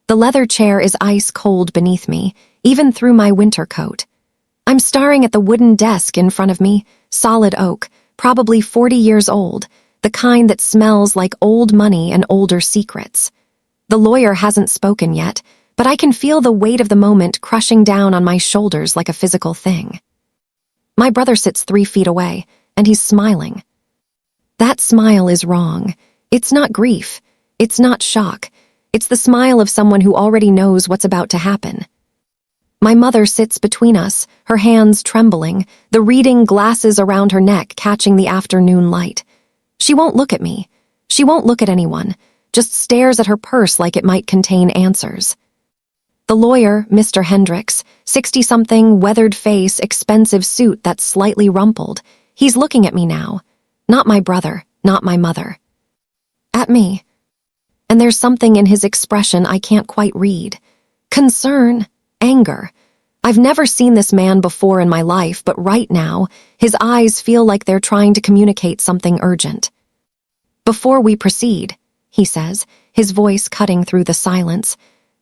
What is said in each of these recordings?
The leather chair is ice cold beneath me, even through my winter coat. I'm staring at the wooden desk in front of me, solid oak, probably 40 years old, the kind that smells like old money and older secrets. The lawyer hasn't spoken yet, but I can feel the weight of the moment crushing down on my shoulders like a physical thing. My brother sits 3 feet away, and he's smiling. That smile is wrong. It's not grief. It's not shock. It's the smile of someone who already knows what's about to happen. My mother sits between us, her hands trembling, the reading glasses around her neck catching the afternoon light. She won't look at me. She won't look at anyone, just stares at her purse like it might contain answers. The lawyer, Mr. Hendricks, 60-something, weathered face, expensive suit that's slightly rumpled. He's looking at me now. Not my brother, not my mother. At me. And there's something in his expression I can't quite read. Concern, anger. I've never seen this man before in my life, but right now, his eyes feel like they're trying to communicate something urgent. Before we proceed, he says, his voice cutting through the silence,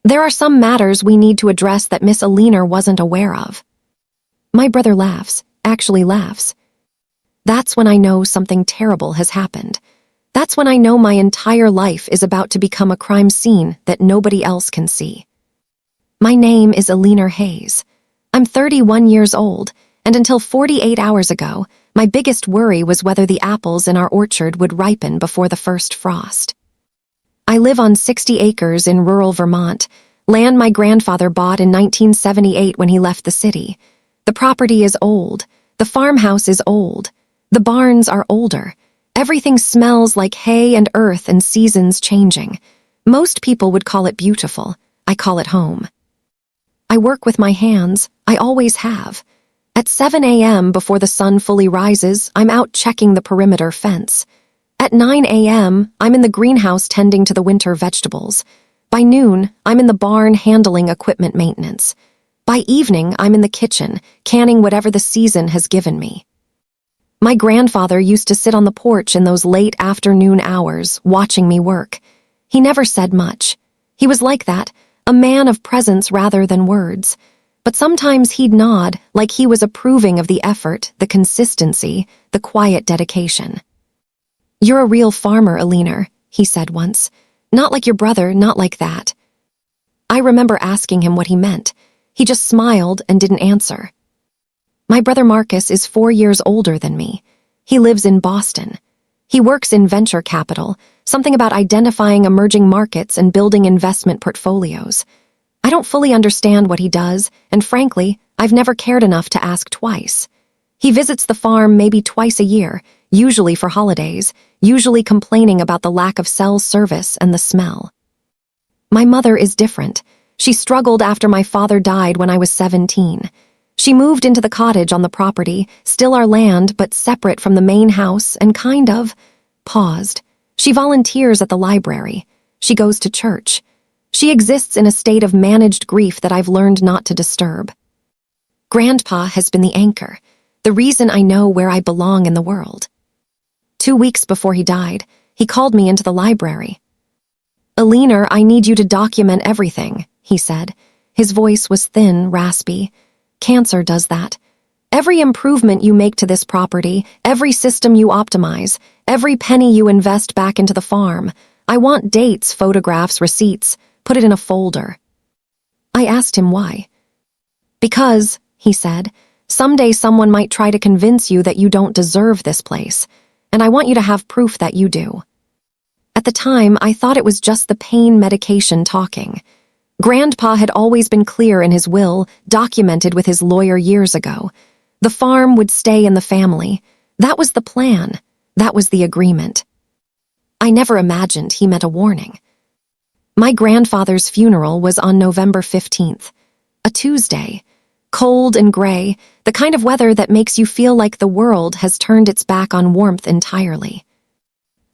there are some matters we need to address that Miss Alina wasn't aware of. My brother laughs, actually laughs. That's when I know something terrible has happened. That's when I know my entire life is about to become a crime scene that nobody else can see. My name is Alina Hayes. I'm 31 years old, and until 48 hours ago, my biggest worry was whether the apples in our orchard would ripen before the first frost. I live on 60 acres in rural Vermont, land my grandfather bought in 1978 when he left the city. The property is old. The farmhouse is old. The barns are older. Everything smells like hay and earth and seasons changing. Most people would call it beautiful. I call it home. I work with my hands. I always have. At 7 a.m. before the sun fully rises, I'm out checking the perimeter fence. At 9 a.m., I'm in the greenhouse tending to the winter vegetables. By noon, I'm in the barn handling equipment maintenance. By evening, I'm in the kitchen, canning whatever the season has given me. My grandfather used to sit on the porch in those late afternoon hours, watching me work. He never said much. He was like that, a man of presence rather than words. But sometimes he'd nod, like he was approving of the effort, the consistency, the quiet dedication. You're a real farmer, Alina, he said once. Not like your brother, not like that. I remember asking him what he meant. He just smiled and didn't answer. My brother Marcus is 4 years older than me. He lives in Boston. He works in venture capital, something about identifying emerging markets and building investment portfolios. I don't fully understand what he does, and frankly, I've never cared enough to ask twice. He visits the farm maybe twice a year, usually for holidays, usually complaining about the lack of cell service and the smell. My mother is different. She struggled after my father died when I was 17. She moved into the cottage on the property, still our land, but separate from the main house, and paused. She volunteers at the library. She goes to church. She exists in a state of managed grief that I've learned not to disturb. Grandpa has been the anchor, the reason I know where I belong in the world. 2 weeks before he died, he called me into the library. Alina, I need you to document everything, he said. His voice was thin, raspy. Cancer does that. Every improvement you make to this property, every system you optimize, every penny you invest back into the farm. I want dates, photographs, receipts. Put it in a folder. I asked him why. Because, he said, someday someone might try to convince you that you don't deserve this place, and I want you to have proof that you do. At the time, I thought it was just the pain medication talking. Grandpa had always been clear in his will, documented with his lawyer years ago. The farm would stay in the family. That was the plan. That was the agreement. I never imagined he meant a warning. My grandfather's funeral was on November 15th, a Tuesday. Cold and gray, the kind of weather that makes you feel like the world has turned its back on warmth entirely.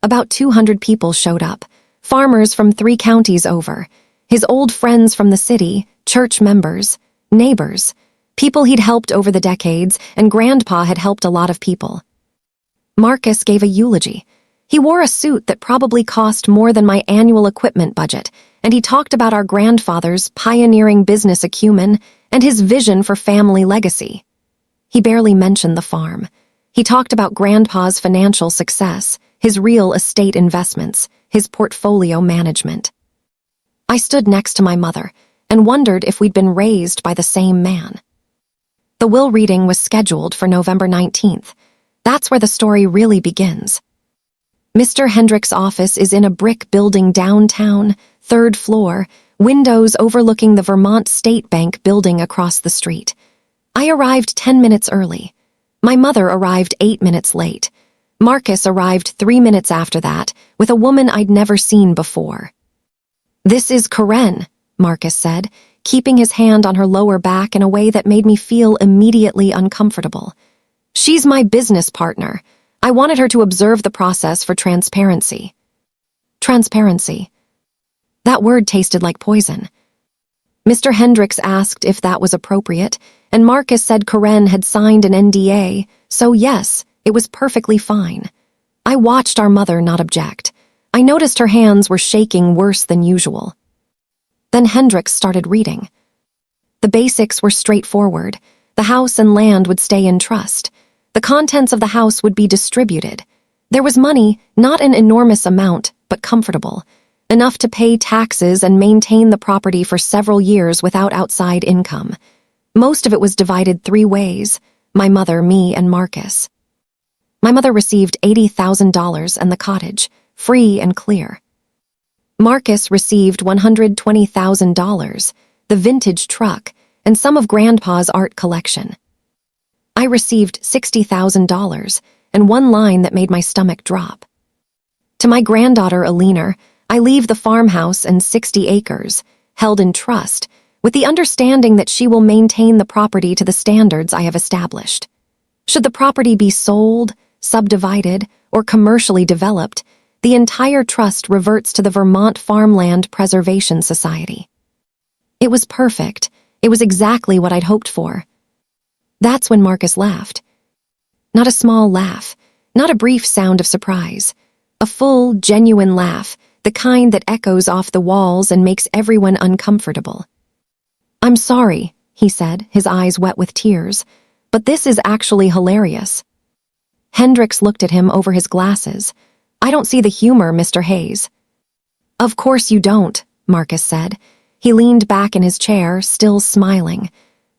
About 200 people showed up, farmers from 3 counties over, his old friends from the city, church members, neighbors, people he'd helped over the decades, and Grandpa had helped a lot of people. Marcus gave a eulogy. He wore a suit that probably cost more than my annual equipment budget, and he talked about our grandfather's pioneering business acumen and his vision for family legacy. He barely mentioned the farm. He talked about Grandpa's financial success, his real estate investments, his portfolio management. I stood next to my mother and wondered if we'd been raised by the same man. The will reading was scheduled for November 19th. That's where the story really begins. Mr. Hendrick's office is in a brick building downtown, 3rd floor, windows overlooking the Vermont State Bank building across the street. I arrived 10 minutes early. My mother arrived 8 minutes late. Marcus arrived 3 minutes after that, with a woman I'd never seen before. "This is Karen," Marcus said, keeping his hand on her lower back in a way that made me feel immediately uncomfortable. "She's my business partner. I wanted her to observe the process for transparency." Transparency. That word tasted like poison. Mr. Hendricks asked if that was appropriate, and Marcus said Karen had signed an NDA, so yes, it was perfectly fine. I watched our mother not object. I noticed her hands were shaking worse than usual. Then Hendricks started reading. The basics were straightforward. The house and land would stay in trust. The contents of the house would be distributed. There was money, not an enormous amount, but comfortable, enough to pay taxes and maintain the property for several years without outside income. Most of it was divided 3 ways: my mother, me, and Marcus. My mother received $80,000 and the cottage, free and clear. Marcus received $120,000, the vintage truck, and some of Grandpa's art collection. I received $60,000 and one line that made my stomach drop. To my granddaughter, Alina, I leave the farmhouse and 60 acres, held in trust, with the understanding that she will maintain the property to the standards I have established. Should the property be sold, subdivided, or commercially developed, the entire trust reverts to the Vermont Farmland Preservation Society. It was perfect. It was exactly what I'd hoped for. That's when Marcus laughed. Not a small laugh, not a brief sound of surprise. A full, genuine laugh, the kind that echoes off the walls and makes everyone uncomfortable. "I'm sorry," he said, his eyes wet with tears, "but this is actually hilarious." Hendricks looked at him over his glasses. "I don't see the humor, Mr. Hayes." "Of course you don't," Marcus said. He leaned back in his chair, still smiling.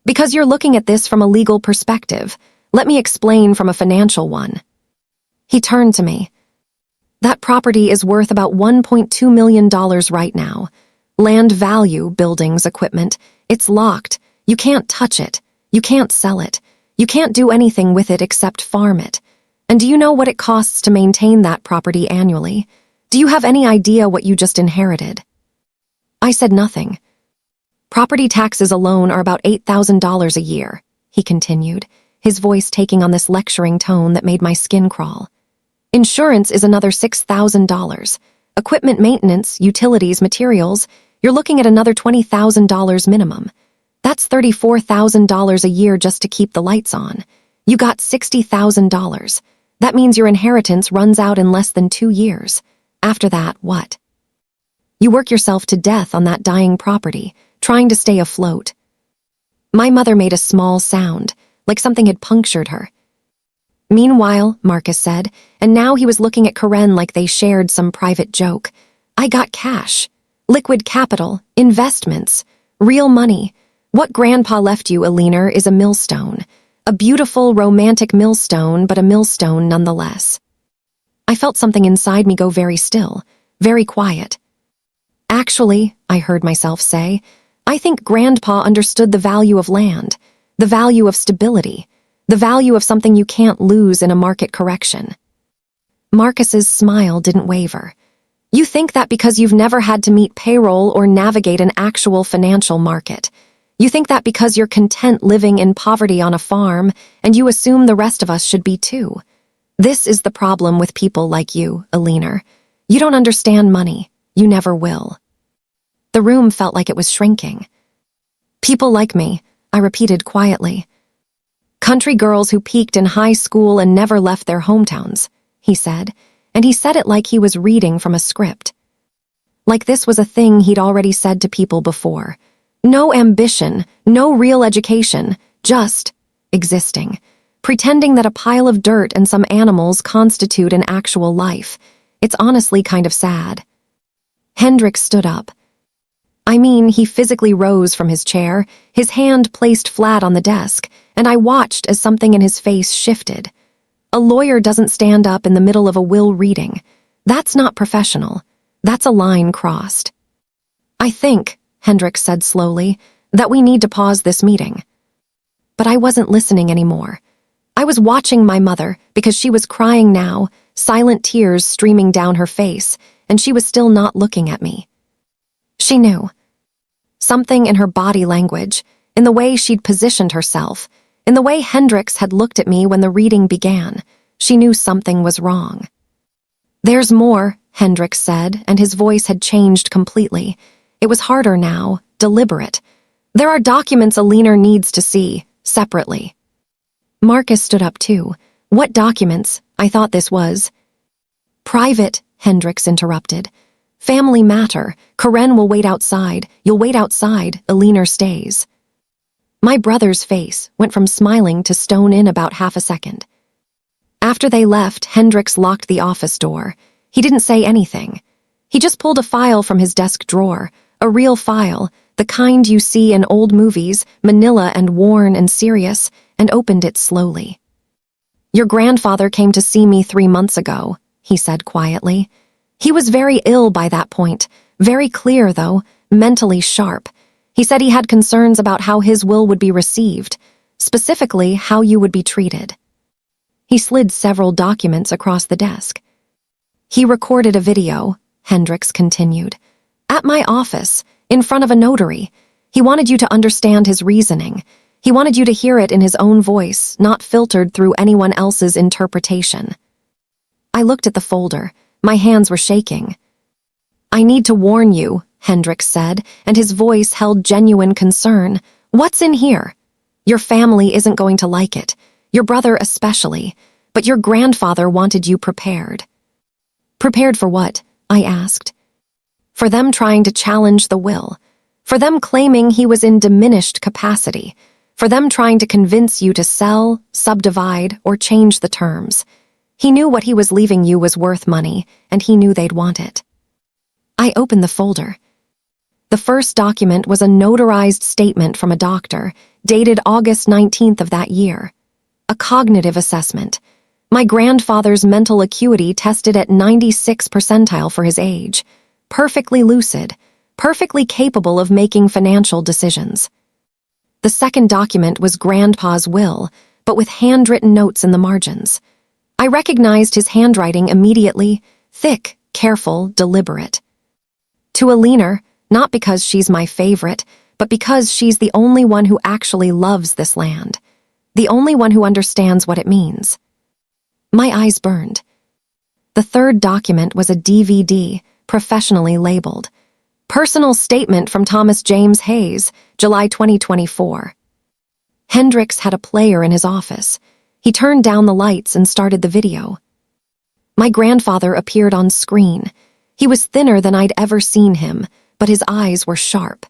"Because you're looking at this from a legal perspective. Let me explain from a financial one." He turned to me. "That property is worth about $1.2 million right now. Land value, buildings, equipment. It's locked. You can't touch it. You can't sell it. You can't do anything with it except farm it. And do you know what it costs to maintain that property annually? Do you have any idea what you just inherited?" I said nothing. "Property taxes alone are about $8,000 a year," he continued, his voice taking on this lecturing tone that made my skin crawl. "Insurance is another $6,000. Equipment maintenance, utilities, materials, you're looking at another $20,000 minimum. That's $34,000 a year just to keep the lights on. You got $60,000. That means your inheritance runs out in less than 2 years. After that, what? You work yourself to death on that dying property, trying to stay afloat." My mother made a small sound, like something had punctured her. "Meanwhile," Marcus said, and now he was looking at Karen like they shared some private joke, "I got cash. Liquid capital, investments, real money. What Grandpa left you, Alina, is a millstone. A beautiful, romantic millstone, but a millstone nonetheless." I felt something inside me go very still, very quiet. "Actually," I heard myself say, "I think Grandpa understood the value of land, the value of stability, the value of something you can't lose in a market correction." Marcus's smile didn't waver. "You think that because you've never had to meet payroll or navigate an actual financial market. You think that because you're content living in poverty on a farm, and you assume the rest of us should be too. This is the problem with people like you, Alina. You don't understand money. You never will." The room felt like it was shrinking. "People like me," I repeated quietly. Country girls who peaked in high school and never left their hometowns, he said, and he said it like he was reading from a script. Like this was a thing he'd already said to people before. No ambition, no real education, just existing. Pretending that a pile of dirt and some animals constitute an actual life. It's honestly kind of sad. Hendricks stood up. I mean, he physically rose from his chair, his hand placed flat on the desk, and I watched as something in his face shifted. A lawyer doesn't stand up in the middle of a will reading. That's not professional. That's a line crossed. I think, Hendricks said slowly, that we need to pause this meeting. But I wasn't listening anymore. I was watching my mother because she was crying now, silent tears streaming down her face, and she was still not looking at me. She knew. Something in her body language, in the way she'd positioned herself, in the way Hendricks had looked at me when the reading began, she knew something was wrong. There's more, Hendricks said, and his voice had changed completely. It was harder now, deliberate. There are documents a leaner needs to see, separately. Marcus stood up too. What documents? I thought this was. Private, Hendricks interrupted. Family matter. Karen will wait outside. You'll wait outside. Aliner stays. My brother's face went from smiling to stone in about half a second. After they left, Hendricks locked the office door. He didn't say anything. He just pulled a file from his desk drawer, a real file, the kind you see in old movies, manila and worn and serious, and opened it slowly. Your grandfather came to see me 3 months ago, he said quietly. He was very ill by that point, very clear though, mentally sharp. He said he had concerns about how his will would be received, specifically how you would be treated. He slid several documents across the desk. He recorded a video, Hendricks continued, at my office, in front of a notary. He wanted you to understand his reasoning. He wanted you to hear it in his own voice, not filtered through anyone else's interpretation. I looked at the folder. My hands were shaking. I need to warn you, Hendricks said, and his voice held genuine concern. What's in here? Your family isn't going to like it, your brother especially, but your grandfather wanted you prepared. Prepared for what? I asked. For them trying to challenge the will, for them claiming he was in diminished capacity, for them trying to convince you to sell, subdivide, or change the terms. He knew what he was leaving you was worth money, and he knew they'd want it. I opened the folder. The first document was a notarized statement from a doctor, dated August 19th of that year. A cognitive assessment. My grandfather's mental acuity tested at 96th percentile for his age. Perfectly lucid, perfectly capable of making financial decisions. The second document was Grandpa's will, but with handwritten notes in the margins. I recognized his handwriting immediately, thick, careful, deliberate. To Aliner, not because she's my favorite, but because she's the only one who actually loves this land. The only one who understands what it means. My eyes burned. The third document was a DVD, professionally labeled. Personal statement from Thomas James Hayes, July 2024. Hendricks had a player in his office. He turned down the lights and started the video. My grandfather appeared on screen. He was thinner than I'd ever seen him, but his eyes were sharp.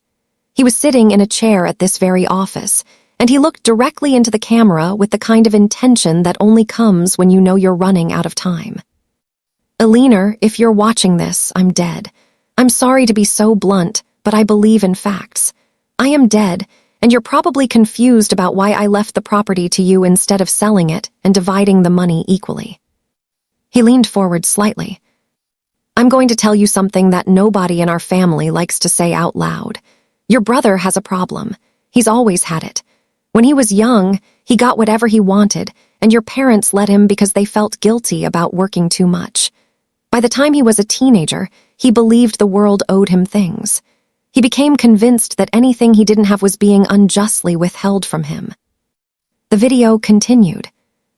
He was sitting in a chair at this very office, and he looked directly into the camera with the kind of intention that only comes when you know you're running out of time. Aliner, if you're watching this, I'm dead. I'm sorry to be so blunt, but I believe in facts. I am dead, and you're probably confused about why I left the property to you instead of selling it and dividing the money equally. He leaned forward slightly. I'm going to tell you something that nobody in our family likes to say out loud. Your brother has a problem. He's always had it. When he was young, he got whatever he wanted, and your parents let him because they felt guilty about working too much. By the time he was a teenager, he believed the world owed him things. He became convinced that anything he didn't have was being unjustly withheld from him. The video continued.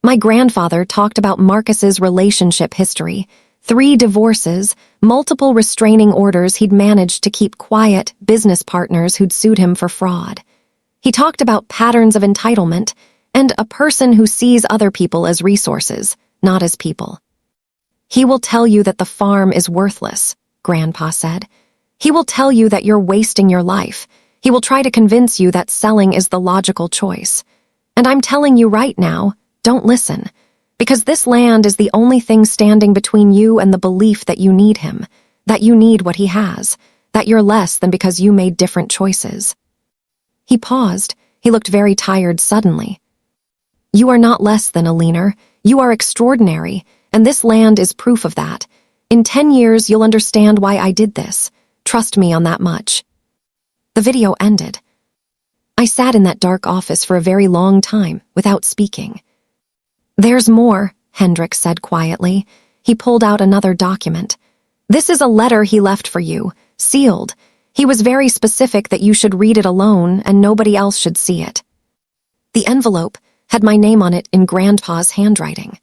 My grandfather talked about Marcus's relationship history, 3 divorces, multiple restraining orders he'd managed to keep quiet, business partners who'd sued him for fraud. He talked about patterns of entitlement, and a person who sees other people as resources, not as people. He will tell you that the farm is worthless, Grandpa said. He will tell you that you're wasting your life. He will try to convince you that selling is the logical choice. And I'm telling you right now, don't listen. Because this land is the only thing standing between you and the belief that you need him, that you need what he has, that you're less than because you made different choices. He paused. He looked very tired suddenly. You are not less than a leaner. You are extraordinary, and this land is proof of that. In 10 years, you'll understand why I did this. Trust me on that much. The video ended. I sat in that dark office for a very long time without speaking. There's more, Hendrik said quietly. He pulled out another document. This is a letter he left for you, sealed. He was very specific that you should read it alone and nobody else should see it. The envelope had my name on it in Grandpa's handwriting.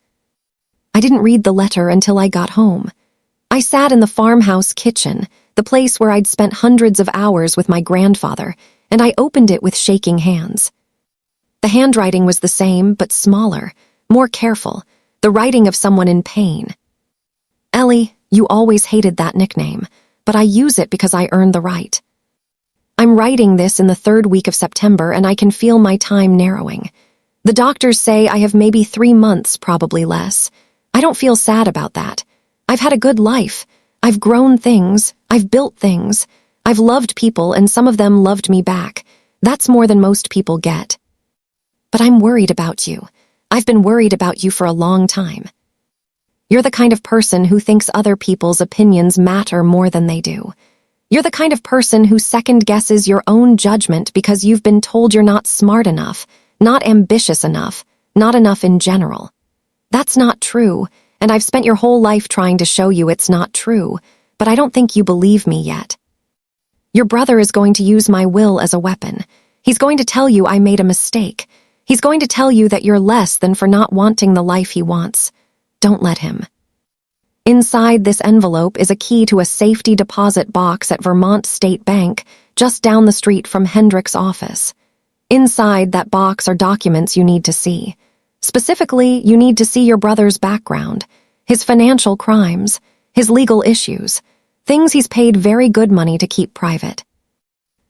I didn't read the letter until I got home. I sat in the farmhouse kitchen, the place where I'd spent hundreds of hours with my grandfather, and I opened it with shaking hands. The handwriting was the same, but smaller, more careful, the writing of someone in pain. Ellie, you always hated that nickname, but I use it because I earned the right. I'm writing this in the 3rd week of September, and I can feel my time narrowing. The doctors say I have maybe 3 months, probably less. I don't feel sad about that. I've had a good life. I've grown things. I've built things. I've loved people, and some of them loved me back. That's more than most people get. But I'm worried about you. I've been worried about you for a long time. You're the kind of person who thinks other people's opinions matter more than they do. You're the kind of person who second-guesses your own judgment because you've been told you're not smart enough, not ambitious enough, not enough in general. That's not true, and I've spent your whole life trying to show you it's not true, but I don't think you believe me yet. Your brother is going to use my will as a weapon. He's going to tell you I made a mistake. He's going to tell you that you're less than for not wanting the life he wants. Don't let him. Inside this envelope is a key to a safety deposit box at Vermont State Bank, just down the street from Hendrik's office. Inside that box are documents you need to see. Specifically, you need to see your brother's background, his financial crimes, his legal issues, things he's paid very good money to keep private.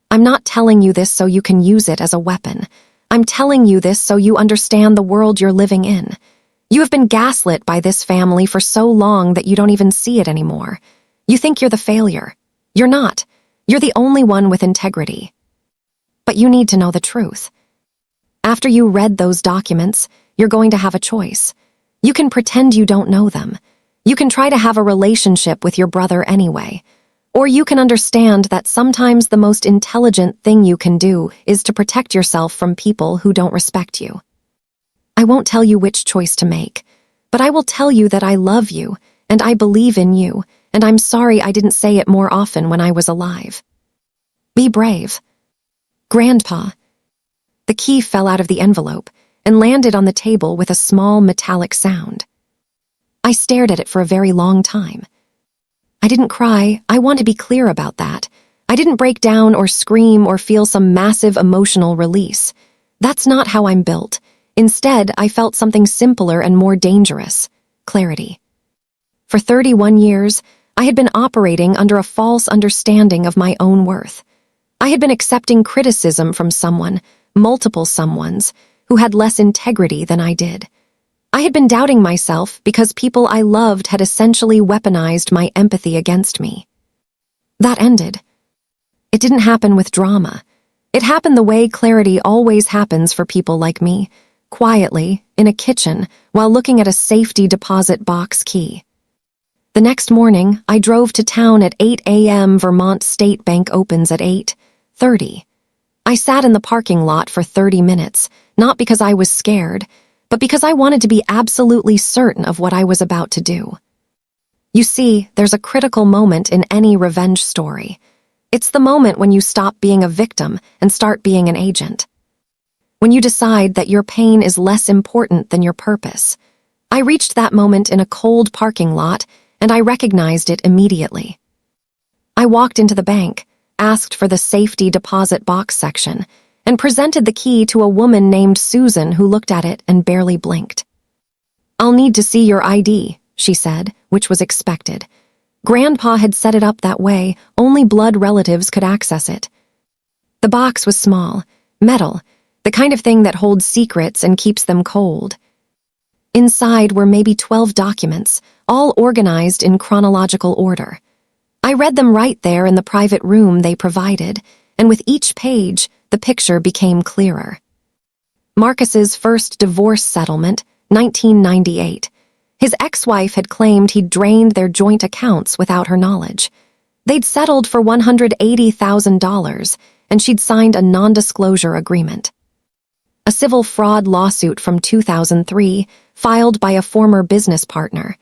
I'm not telling you this so you can use it as a weapon. I'm telling you this so you understand the world you're living in. You have been gaslit by this family for so long that you don't even see it anymore. You think you're the failure. You're not. You're the only one with integrity. But you need to know the truth. After you read those documents, you're going to have a choice. You can pretend you don't know them. You can try to have a relationship with your brother anyway. Or you can understand that sometimes the most intelligent thing you can do is to protect yourself from people who don't respect you. I won't tell you which choice to make, but I will tell you that I love you, and I believe in you, and I'm sorry I didn't say it more often when I was alive. Be brave. Grandpa. The key fell out of the envelope and landed on the table with a small metallic sound. I stared at it for a very long time. I didn't cry. I want to be clear about that. I didn't break down or scream or feel some massive emotional release. That's not how I'm built. Instead, I felt something simpler and more dangerous: clarity. For 31 years, I had been operating under a false understanding of my own worth. I had been accepting criticism from someone, multiple someones, who had less integrity than I did. I had been doubting myself because people I loved had essentially weaponized my empathy against me. That ended. It didn't happen with drama. It happened the way clarity always happens for people like me, quietly, in a kitchen, while looking at a safety deposit box key. The next morning, I drove to town at 8 a.m. Vermont State Bank opens at 8:30. I sat in the parking lot for 30 minutes, not because I was scared, but because I wanted to be absolutely certain of what I was about to do. You see, there's a critical moment in any revenge story. It's the moment when you stop being a victim and start being an agent. When you decide that your pain is less important than your purpose. I reached that moment in a cold parking lot, and I recognized it immediately. I walked into the bank, asked for the safety deposit box section, and presented the key to a woman named Susan who looked at it and barely blinked. "I'll need to see your ID," she said, which was expected. Grandpa had set it up that way, only blood relatives could access it. The box was small, metal, the kind of thing that holds secrets and keeps them cold. Inside were maybe 12 documents, all organized in chronological order. I read them right there in the private room they provided, and with each page, the picture became clearer. Marcus's first divorce settlement, 1998. His ex-wife had claimed he'd drained their joint accounts without her knowledge. They'd settled for $180,000, and she'd signed a non-disclosure agreement. A civil fraud lawsuit from 2003, filed by a former business partner.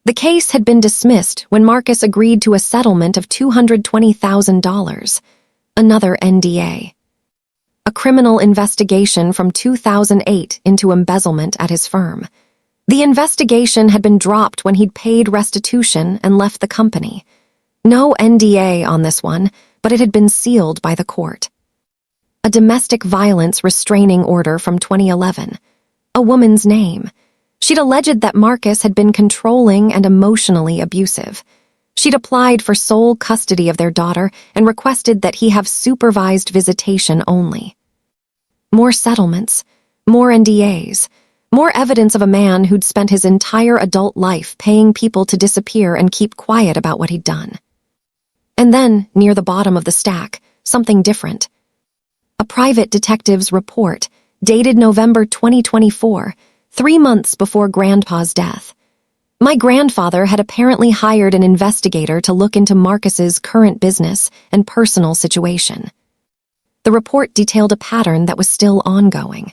The case had been dismissed when Marcus agreed to a settlement of $220,000. Another NDA. A criminal investigation from 2008 into embezzlement at his firm. The investigation had been dropped when he'd paid restitution and left the company. No NDA on this one, but it had been sealed by the court. A domestic violence restraining order from 2011. A woman's name. She'd alleged that Marcus had been controlling and emotionally abusive. She'd applied for sole custody of their daughter and requested that he have supervised visitation only. More settlements, more NDAs, more evidence of a man who'd spent his entire adult life paying people to disappear and keep quiet about what he'd done. And then, near the bottom of the stack, something different. A private detective's report, dated November 2024, 3 months before Grandpa's death. My grandfather had apparently hired an investigator to look into Marcus's current business and personal situation. The report detailed a pattern that was still ongoing.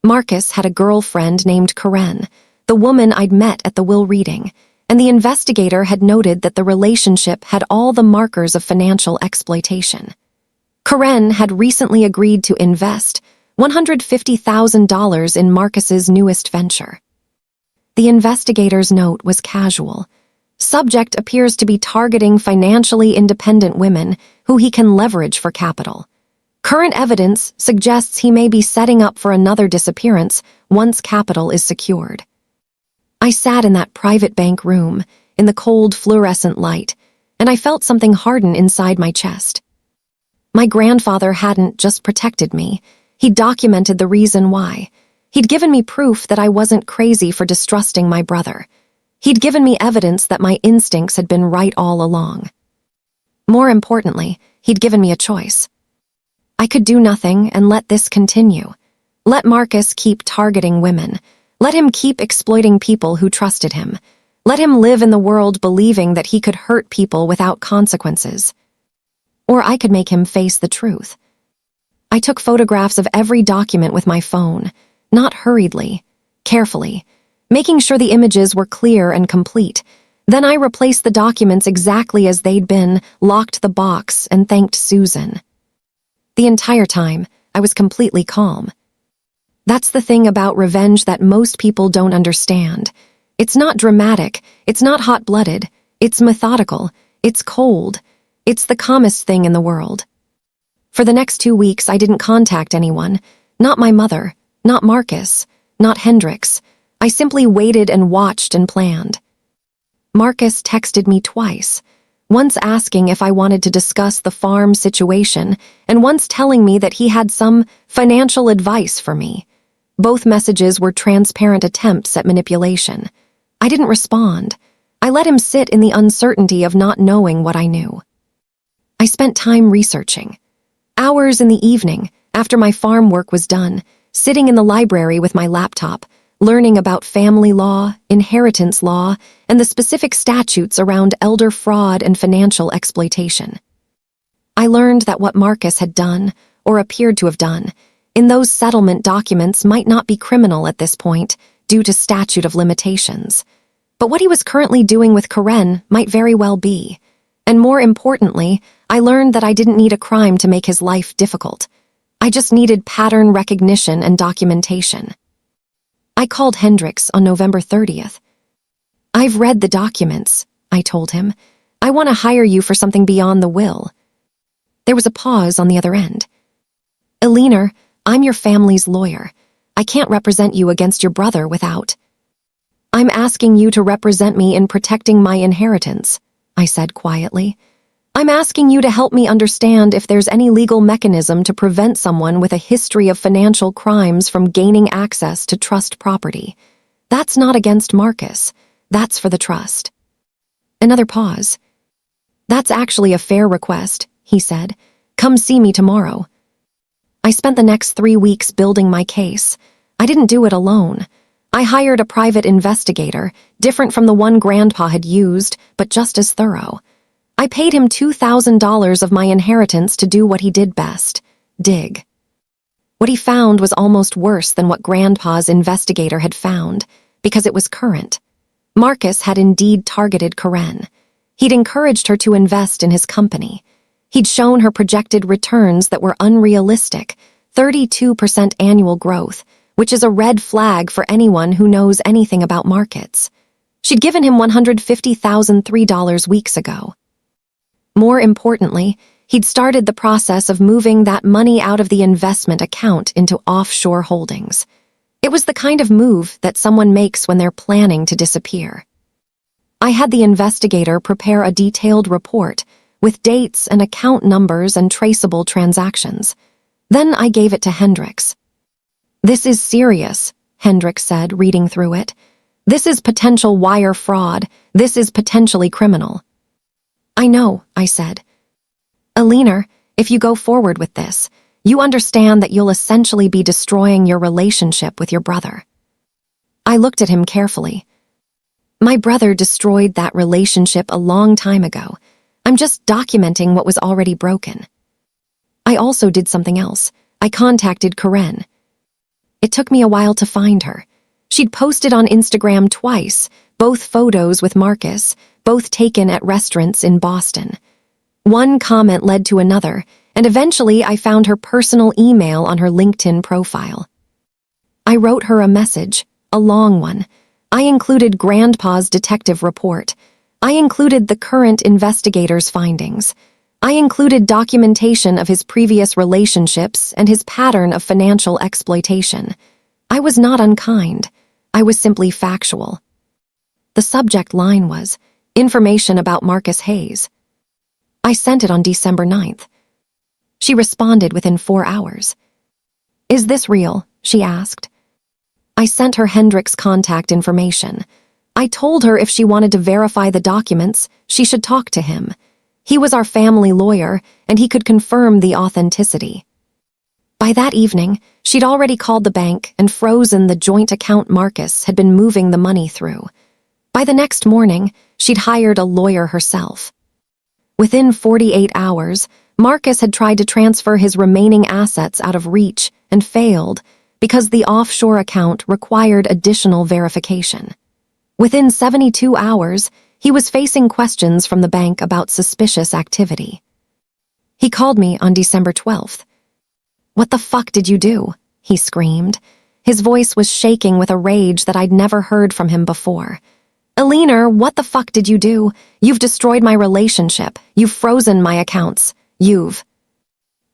Marcus had a girlfriend named Karen, the woman I'd met at the will reading, and the investigator had noted that the relationship had all the markers of financial exploitation. Karen had recently agreed to invest $150,000 in Marcus's newest venture. The investigator's note was casual. Subject appears to be targeting financially independent women who he can leverage for capital. Current evidence suggests he may be setting up for another disappearance once capital is secured. I sat in that private bank room, in the cold fluorescent light, and I felt something harden inside my chest. My grandfather hadn't just protected me, he'd documented the reason why. He'd given me proof that I wasn't crazy for distrusting my brother. He'd given me evidence that my instincts had been right all along. More importantly, he'd given me a choice. I could do nothing and let this continue. Let Marcus keep targeting women. Let him keep exploiting people who trusted him. Let him live in the world believing that he could hurt people without consequences. Or I could make him face the truth. I took photographs of every document with my phone, not hurriedly, carefully, making sure the images were clear and complete. Then I replaced the documents exactly as they'd been, locked the box, and thanked Susan. The entire time, I was completely calm. That's the thing about revenge that most people don't understand. It's not dramatic, it's not hot-blooded, it's methodical, it's cold, it's the calmest thing in the world. For the next 2 weeks, I didn't contact anyone, not my mother, not Marcus, not Hendrix. I simply waited and watched and planned. Marcus texted me twice, once asking if I wanted to discuss the farm situation, and once telling me that he had some financial advice for me. Both messages were transparent attempts at manipulation. I didn't respond. I let him sit in the uncertainty of not knowing what I knew. I spent time researching. Hours in the evening, after my farm work was done, sitting in the library with my laptop, learning about family law, inheritance law, and the specific statutes around elder fraud and financial exploitation. I learned that what Marcus had done, or appeared to have done, in those settlement documents might not be criminal at this point, due to statute of limitations. But what he was currently doing with Karen might very well be. And more importantly, I learned that I didn't need a crime to make his life difficult. I just needed pattern recognition and documentation. I called Hendrix on November 30th. "I've read the documents," I told him. "I want to hire you for something beyond the will." There was a pause on the other end. Eleanor, I'm your family's lawyer. I can't represent you against your brother without. I'm asking you to represent me in protecting my inheritance, I said quietly. I'm asking you to help me understand if there's any legal mechanism to prevent someone with a history of financial crimes from gaining access to trust property. That's not against Marcus. That's for the trust. Another pause. That's actually a fair request, he said. Come see me tomorrow. I spent the next 3 weeks building my case. I didn't do it alone. I hired a private investigator, different from the one Grandpa had used, but just as thorough. I paid him $2,000 of my inheritance to do what he did best, dig. What he found was almost worse than what Grandpa's investigator had found, because it was current. Marcus had indeed targeted Karen. He'd encouraged her to invest in his company. He'd shown her projected returns that were unrealistic, 32% annual growth, which is a red flag for anyone who knows anything about markets. She'd given him $150,003 weeks ago. More importantly, he'd started the process of moving that money out of the investment account into offshore holdings. It was the kind of move that someone makes when they're planning to disappear. I had the investigator prepare a detailed report with dates and account numbers and traceable transactions. Then I gave it to Hendricks. This is serious, Hendricks said, reading through it. This is potential wire fraud. This is potentially criminal. I know, I said. Eleanor, if you go forward with this, you understand that you'll essentially be destroying your relationship with your brother. I looked at him carefully. My brother destroyed that relationship a long time ago. I'm just documenting what was already broken. I also did something else. I contacted Karen. It took me a while to find her. She'd posted on Instagram twice, both photos with Marcus, both taken at restaurants in Boston. One comment led to another, and eventually I found her personal email on her LinkedIn profile. I wrote her a message, a long one. I included Grandpa's detective report. I included the current investigator's findings. I included documentation of his previous relationships and his pattern of financial exploitation. I was not unkind. I was simply factual. The subject line was, information about Marcus Hayes. I sent it on December 9th. She responded within 4 hours. Is this real? She asked. I sent her Hendricks' contact information. I told her if she wanted to verify the documents, she should talk to him. He was our family lawyer, and he could confirm the authenticity. By that evening, she'd already called the bank and frozen the joint account Marcus had been moving the money through. By the next morning, she'd hired a lawyer herself. Within 48 hours, Marcus had tried to transfer his remaining assets out of reach and failed because the offshore account required additional verification. Within 72 hours, he was facing questions from the bank about suspicious activity. He called me on December 12th. What the fuck did you do? He screamed. His voice was shaking with a rage that I'd never heard from him before. Eleanor, what the fuck did you do? You've destroyed my relationship. You've frozen my accounts.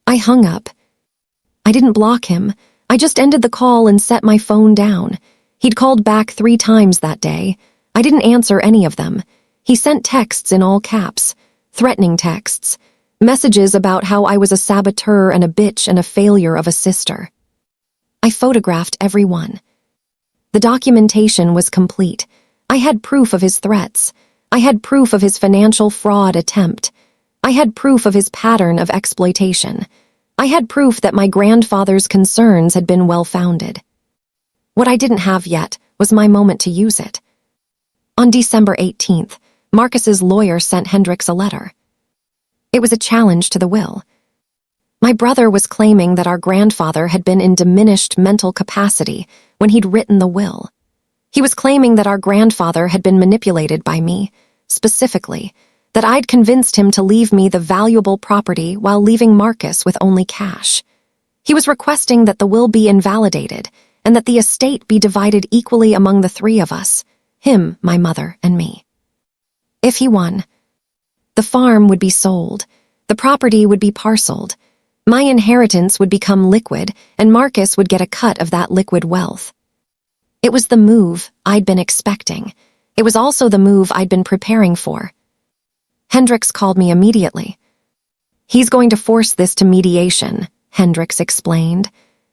I hung up. I didn't block him. I just ended the call and set my phone down. He'd called back 3 times that day. I didn't answer any of them. He sent texts in all caps, threatening texts, messages about how I was a saboteur and a bitch and a failure of a sister. I photographed every one. The documentation was complete. I had proof of his threats. I had proof of his financial fraud attempt. I had proof of his pattern of exploitation. I had proof that my grandfather's concerns had been well-founded. What I didn't have yet was my moment to use it. On December 18th, Marcus's lawyer sent Hendricks a letter. It was a challenge to the will. My brother was claiming that our grandfather had been in diminished mental capacity when he'd written the will. He was claiming that our grandfather had been manipulated by me, specifically, that I'd convinced him to leave me the valuable property while leaving Marcus with only cash. He was requesting that the will be invalidated and that the estate be divided equally among the 3 of us, him, my mother, and me. If he won, the farm would be sold, the property would be parceled, My inheritance would become liquid, and Marcus would get a cut of that liquid wealth. It was the move I'd been expecting. It was also the move I'd been preparing for. Hendricks called me immediately. He's going to force this to mediation, Hendricks explained,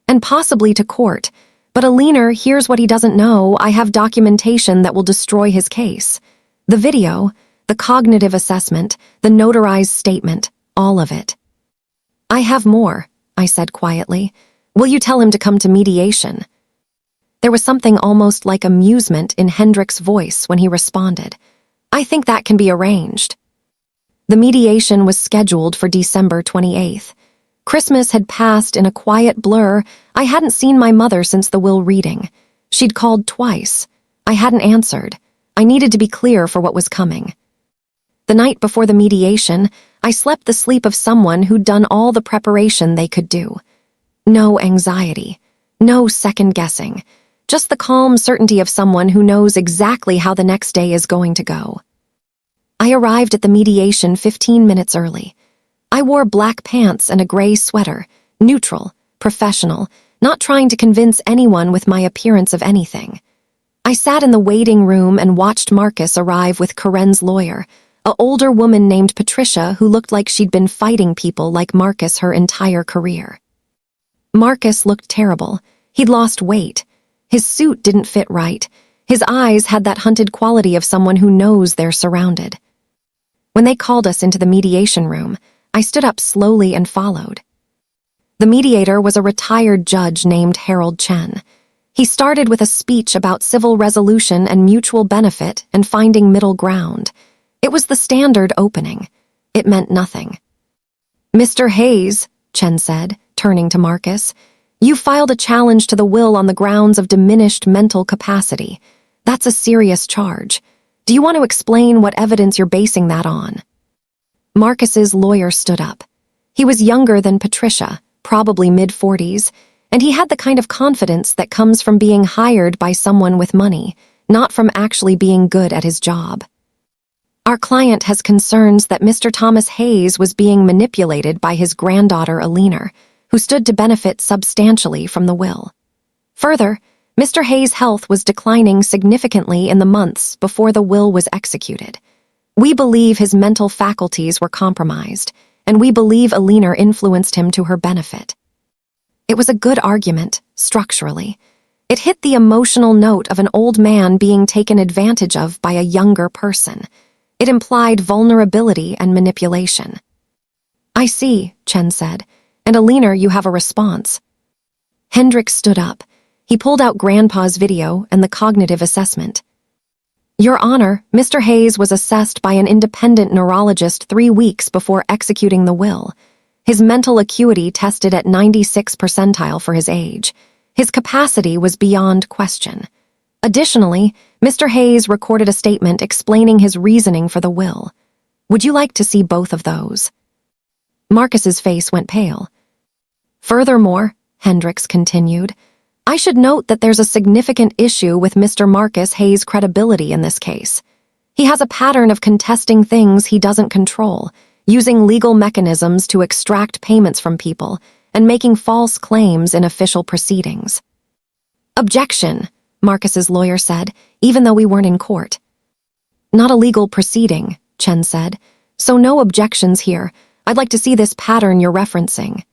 and possibly to court. But Alina, here's what he doesn't know. I have documentation that will destroy his case. The video, the cognitive assessment, the notarized statement, all of it. I have more, I said quietly. Will you tell him to come to mediation? There was something almost like amusement in Hendricks' voice when he responded. I think that can be arranged. The mediation was scheduled for December 28th. Christmas had passed in a quiet blur. I hadn't seen my mother since the will reading. She'd called twice. I hadn't answered. I needed to be clear for what was coming. The night before the mediation, I slept the sleep of someone who'd done all the preparation they could do. No anxiety, no second-guessing, just the calm certainty of someone who knows exactly how the next day is going to go. I arrived at the mediation 15 minutes early. I wore black pants and a gray sweater, neutral, professional, not trying to convince anyone with my appearance of anything. I sat in the waiting room and watched Marcus arrive with Karen's lawyer, an older woman named Patricia who looked like she'd been fighting people like Marcus her entire career. Marcus looked terrible. He'd lost weight. His suit didn't fit right. His eyes had that hunted quality of someone who knows they're surrounded. When they called us into the mediation room, I stood up slowly and followed. The mediator was a retired judge named Harold Chen. He started with a speech about civil resolution and mutual benefit and finding middle ground. It was the standard opening. It meant nothing. Mr. Hayes, Chen said, turning to Marcus, you filed a challenge to the will on the grounds of diminished mental capacity. That's a serious charge. Do you want to explain what evidence you're basing that on? Marcus's lawyer stood up. He was younger than Patricia, probably mid-40s, and he had the kind of confidence that comes from being hired by someone with money, not from actually being good at his job. Our client has concerns that Mr. Thomas Hayes was being manipulated by his granddaughter Alina, who stood to benefit substantially from the will. Further, Mr. Hayes' health was declining significantly in the months before the will was executed. We believe his mental faculties were compromised, and we believe Alina influenced him to her benefit. It was a good argument, structurally. It hit the emotional note of an old man being taken advantage of by a younger person. It implied vulnerability and manipulation. I see, Chen said, and Alina, you have a response. Hendricks stood up. He pulled out Grandpa's video and the cognitive assessment. Your Honor, Mr. Hayes was assessed by an independent neurologist 3 weeks before executing the will. His mental acuity tested at 96th percentile for his age. His capacity was beyond question. Additionally, Mr. Hayes recorded a statement explaining his reasoning for the will. Would you like to see both of those? Marcus's face went pale. Furthermore, Hendricks continued, I should note that there's a significant issue with Mr. Marcus Hayes' credibility in this case. He has a pattern of contesting things he doesn't control, using legal mechanisms to extract payments from people, and making false claims in official proceedings. Objection, Marcus's lawyer said, even though we weren't in court. Not a legal proceeding, Chen said, so no objections here. I'd like to see this pattern you're referencing.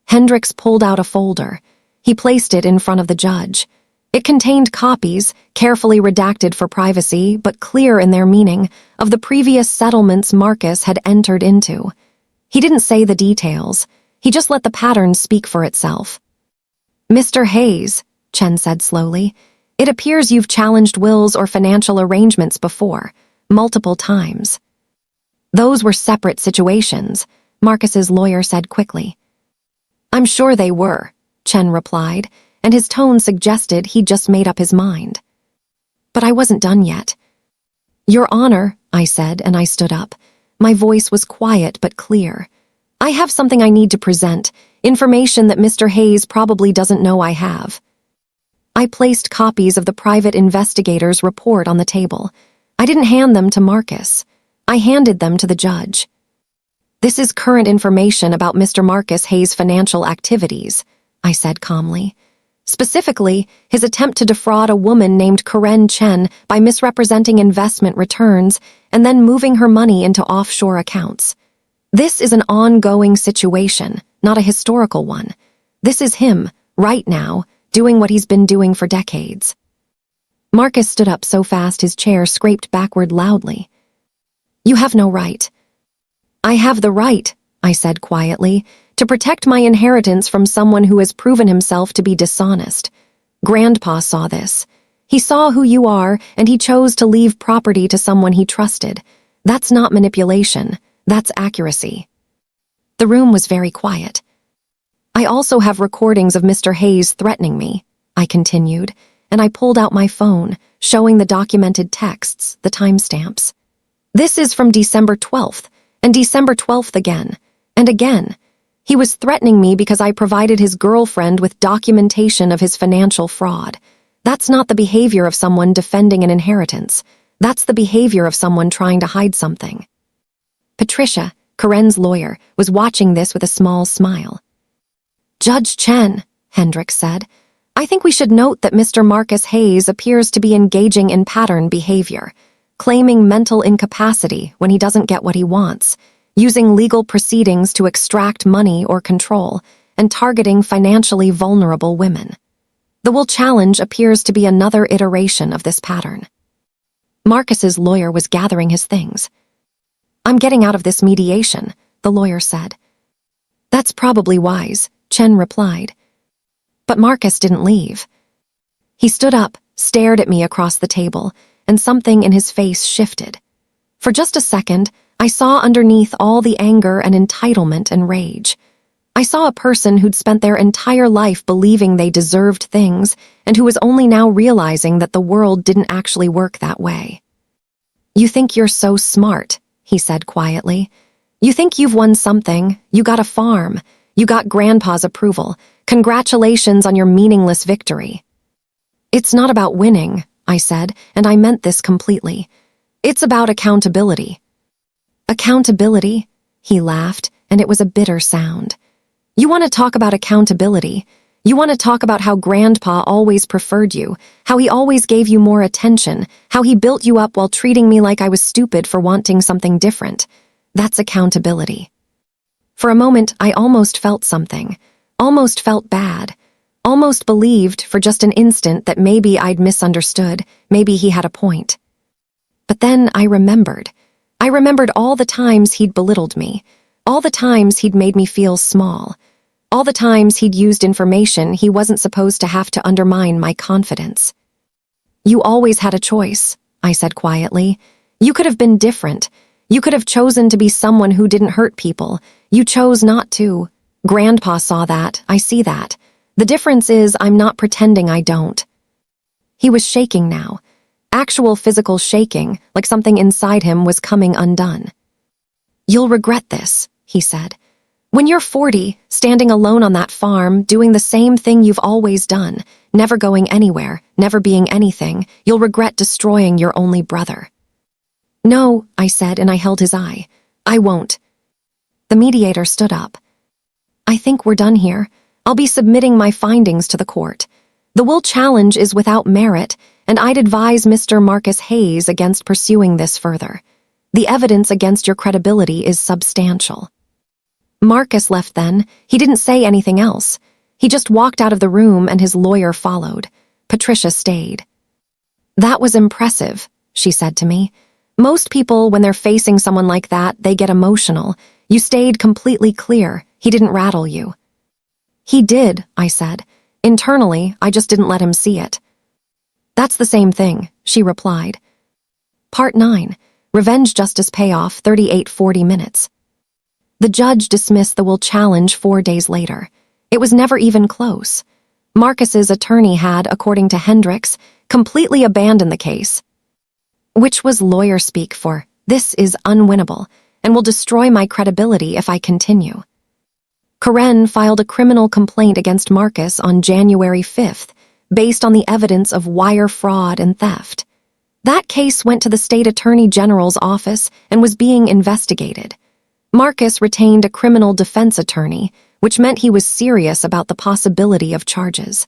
Hendricks pulled out a folder. He placed it in front of the judge. It contained copies, carefully redacted for privacy, but clear in their meaning, of the previous settlements Marcus had entered into. He didn't say the details. He just let the pattern speak for itself. Mr. Hayes, Chen said slowly, it appears you've challenged wills or financial arrangements before, multiple times. Those were separate situations, Marcus's lawyer said quickly. I'm sure they were, Chen replied, and his tone suggested he'd just made up his mind. But I wasn't done yet. Your Honor, I said, and I stood up. My voice was quiet but clear. I have something I need to present, information that Mr. Hayes probably doesn't know I have. I placed copies of the private investigator's report on the table. I didn't hand them to Marcus. I handed them to the judge. This is current information about Mr. Marcus Hayes' financial activities, I said calmly. Specifically, his attempt to defraud a woman named Karen Chen by misrepresenting investment returns and then moving her money into offshore accounts. This is an ongoing situation, not a historical one. This is him, right now, doing what he's been doing for decades. Marcus stood up so fast his chair scraped backward loudly. You have no right. I have the right, I said quietly, to protect my inheritance from someone who has proven himself to be dishonest. Grandpa saw this. He saw who you are, and he chose to leave property to someone he trusted. That's not manipulation. That's accuracy. The room was very quiet. I also have recordings of Mr. Hayes threatening me, I continued, and I pulled out my phone, showing the documented texts, the timestamps. This is from December 12th, and December 12th again, and again. He was threatening me because I provided his girlfriend with documentation of his financial fraud. That's not the behavior of someone defending an inheritance. That's the behavior of someone trying to hide something. Patricia, Karen's lawyer, was watching this with a small smile. Judge Chen, Hendricks said, I think we should note that Mr. Marcus Hayes appears to be engaging in pattern behavior, claiming mental incapacity when he doesn't get what he wants, using legal proceedings to extract money or control, and targeting financially vulnerable women. The Will Challenge appears to be another iteration of this pattern. Marcus's lawyer was gathering his things. I'm getting out of this mediation, the lawyer said. That's probably wise, Chen replied. But Marcus didn't leave. He stood up, stared at me across the table, and something in his face shifted. For just a second, I saw underneath all the anger and entitlement and rage. I saw a person who'd spent their entire life believing they deserved things and who was only now realizing that the world didn't actually work that way. You think you're so smart, he said quietly. You think you've won something, you got a farm, you got Grandpa's approval. Congratulations on your meaningless victory. It's not about winning, I said, and I meant this completely. It's about accountability. Accountability? He laughed, and it was a bitter sound. You want to talk about accountability? You want to talk about how Grandpa always preferred you, how he always gave you more attention, how he built you up while treating me like I was stupid for wanting something different. That's accountability. For a moment, I almost felt something. Almost felt bad, almost believed for just an instant that maybe I'd misunderstood, maybe he had a point. But then I remembered. I remembered all the times he'd belittled me, all the times he'd made me feel small, all the times he'd used information he wasn't supposed to have to undermine my confidence. You always had a choice, I said quietly. You could have been different. You could have chosen to be someone who didn't hurt people. You chose not to. Grandpa saw that, I see that. The difference is I'm not pretending I don't. He was shaking now. Actual physical shaking, like something inside him was coming undone. You'll regret this, he said. When you're 40, standing alone on that farm, doing the same thing you've always done, never going anywhere, never being anything, you'll regret destroying your only brother. No, I said, and I held his eye. I won't. The mediator stood up. I think we're done here. I'll be submitting my findings to the court. The Will Challenge is without merit, and I'd advise Mr. Marcus Hayes against pursuing this further. The evidence against your credibility is substantial. Marcus left then. He didn't say anything else. He just walked out of the room and his lawyer followed. Patricia stayed. That was impressive, she said to me. Most people, when they're facing someone like that, they get emotional. You stayed completely clear. He didn't rattle you. He did, I said. Internally, I just didn't let him see it. That's the same thing, she replied. Part 9. Revenge Justice Payoff, 38:40 minutes. The judge dismissed the Will Challenge 4 days later. It was never even close. Marcus's attorney had, according to Hendricks, completely abandoned the case. Which was lawyer speak for, this is unwinnable, and will destroy my credibility if I continue. Karen filed a criminal complaint against Marcus on January 5th, based on the evidence of wire fraud and theft. That case went to the state attorney general's office and was being investigated. Marcus retained a criminal defense attorney, which meant he was serious about the possibility of charges.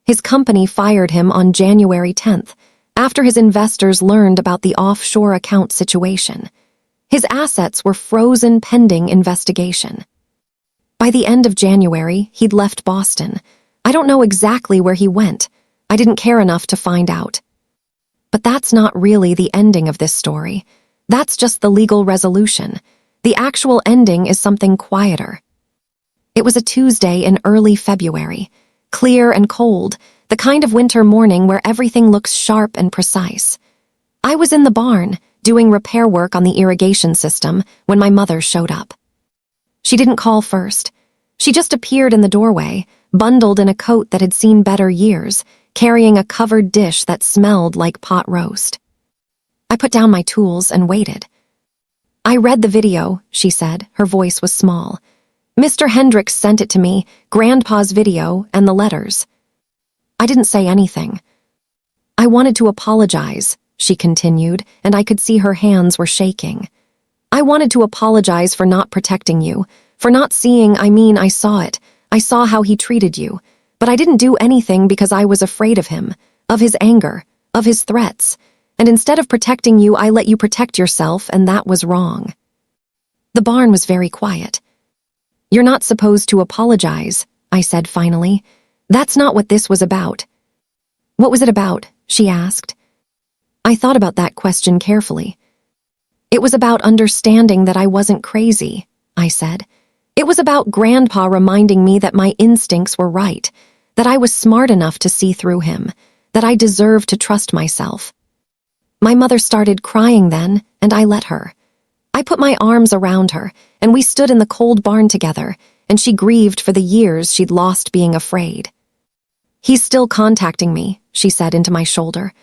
His company fired him on January 10th, after his investors learned about the offshore account situation. His assets were frozen pending investigation. By the end of January, he'd left Boston. I don't know exactly where he went. I didn't care enough to find out. But that's not really the ending of this story. That's just the legal resolution. The actual ending is something quieter. It was a Tuesday in early February, clear and cold, the kind of winter morning where everything looks sharp and precise. I was in the barn, doing repair work on the irrigation system, when my mother showed up. She didn't call first. She just appeared in the doorway, bundled in a coat that had seen better years, carrying a covered dish that smelled like pot roast. I put down my tools and waited. "I read the video," she said. Her voice was small. "Mr. Hendricks sent it to me, Grandpa's video and the letters." I didn't say anything. "I wanted to apologize," she continued, and I could see her hands were shaking. "I wanted to apologize for not protecting you, for not seeing. I saw it. I saw how he treated you. But I didn't do anything because I was afraid of him, of his anger, of his threats. And instead of protecting you, I let you protect yourself, and that was wrong." The barn was very quiet. "You're not supposed to apologize," I said finally. "That's not what this was about." "What was it about?" she asked. I thought about that question carefully. "It was about understanding that I wasn't crazy," I said. "It was about Grandpa reminding me that my instincts were right, that I was smart enough to see through him, that I deserved to trust myself." My mother started crying then, and I let her. I put my arms around her, and we stood in the cold barn together, and she grieved for the years she'd lost being afraid. "He's still contacting me," she said into my shoulder.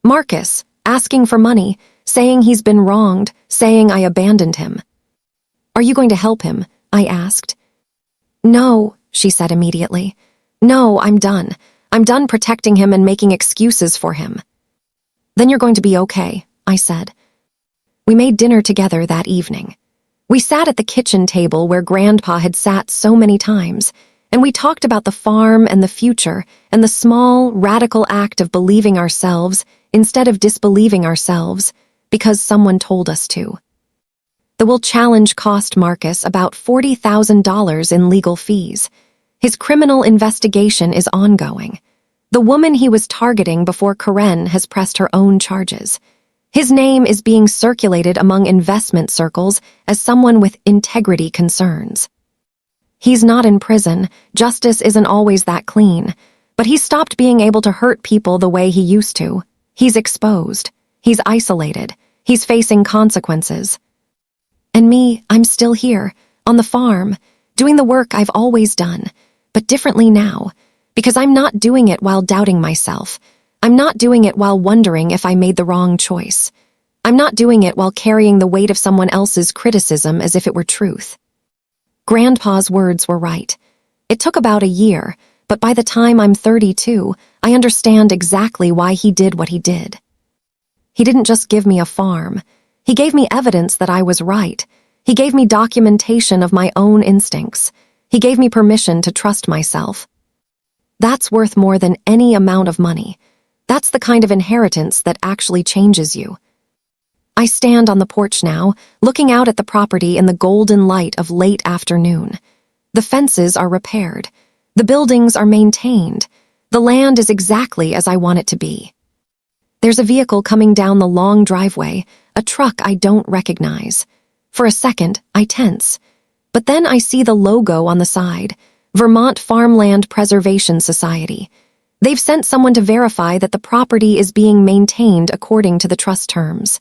"Marcus, asking for money, saying he's been wronged, saying I abandoned him." "Are you going to help him?" I asked. "No," she said immediately. "No, I'm done. I'm done protecting him and making excuses for him." "Then you're going to be okay," I said. We made dinner together that evening. We sat at the kitchen table where Grandpa had sat so many times, and we talked about the farm and the future and the small, radical act of believing ourselves instead of disbelieving ourselves because someone told us to. The will challenge cost Marcus about $40,000 in legal fees. His criminal investigation is ongoing. The woman he was targeting before Karen has pressed her own charges. His name is being circulated among investment circles as someone with integrity concerns. He's not in prison. Justice isn't always that clean. But he's stopped being able to hurt people the way he used to. He's exposed. He's isolated. He's facing consequences. And me, I'm still here, on the farm, doing the work I've always done, but differently now, because I'm not doing it while doubting myself. I'm not doing it while wondering if I made the wrong choice. I'm not doing it while carrying the weight of someone else's criticism as if it were truth. Grandpa's words were right. It took about a year, but by the time I'm 32, I understand exactly why he did what he did. He didn't just give me a farm. He gave me evidence that I was right. He gave me documentation of my own instincts. He gave me permission to trust myself. That's worth more than any amount of money. That's the kind of inheritance that actually changes you. I stand on the porch now, looking out at the property in the golden light of late afternoon. The fences are repaired. The buildings are maintained. The land is exactly as I want it to be. There's a vehicle coming down the long driveway, a truck I don't recognize. For a second, I tense. But then I see the logo on the side, Vermont Farmland Preservation Society. They've sent someone to verify that the property is being maintained according to the trust terms.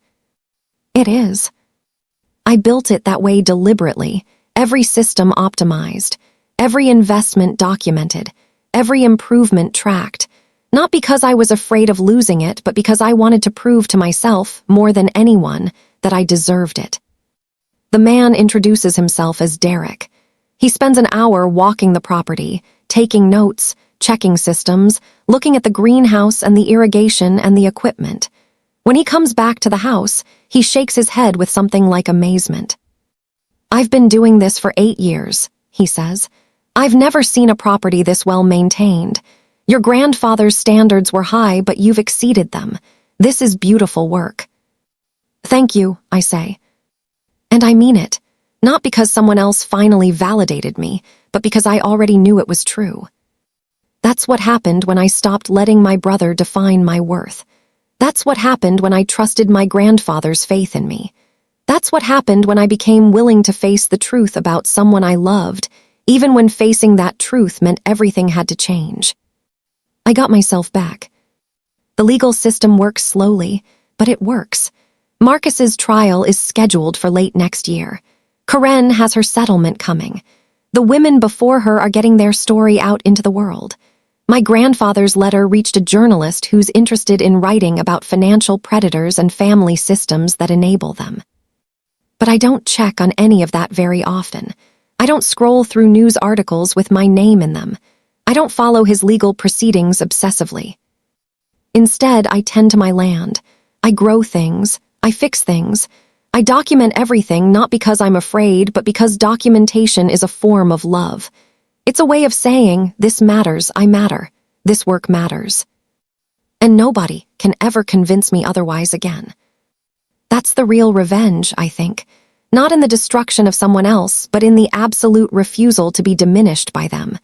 It is. I built it that way deliberately, every system optimized, every investment documented, every improvement tracked, not because I was afraid of losing it, but because I wanted to prove to myself, more than anyone, that I deserved it. The man introduces himself as Derek. He spends an hour walking the property, taking notes, checking systems, looking at the greenhouse and the irrigation and the equipment. When he comes back to the house, he shakes his head with something like amazement. I've been doing this for 8 years, he says. I've never seen a property this well maintained. Your grandfather's standards were high, but you've exceeded them. This is beautiful work. Thank you, I say. And I mean it, not because someone else finally validated me, but because I already knew it was true. That's what happened when I stopped letting my brother define my worth. That's what happened when I trusted my grandfather's faith in me. That's what happened when I became willing to face the truth about someone I loved, even when facing that truth meant everything had to change. I got myself back. The legal system works slowly, but it works. Marcus's trial is scheduled for late next year. Karen has her settlement coming. The women before her are getting their story out into the world. My grandfather's letter reached a journalist who's interested in writing about financial predators and family systems that enable them. But I don't check on any of that very often. I don't scroll through news articles with my name in them. I don't follow his legal proceedings obsessively. Instead, I tend to my land. I grow things. I fix things. I document everything not because I'm afraid, but because documentation is a form of love. It's a way of saying, this matters, I matter. This work matters. And nobody can ever convince me otherwise again. That's the real revenge, I think. Not in the destruction of someone else, but in the absolute refusal to be diminished by them.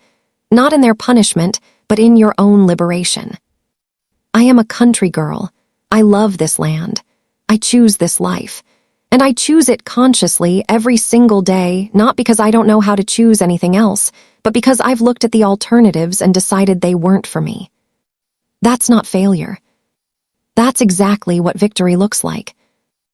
Not in their punishment, but in your own liberation. I am a country girl. I love this land. I choose this life. And I choose it consciously every single day, not because I don't know how to choose anything else, but because I've looked at the alternatives and decided they weren't for me. That's not failure. That's exactly what victory looks like.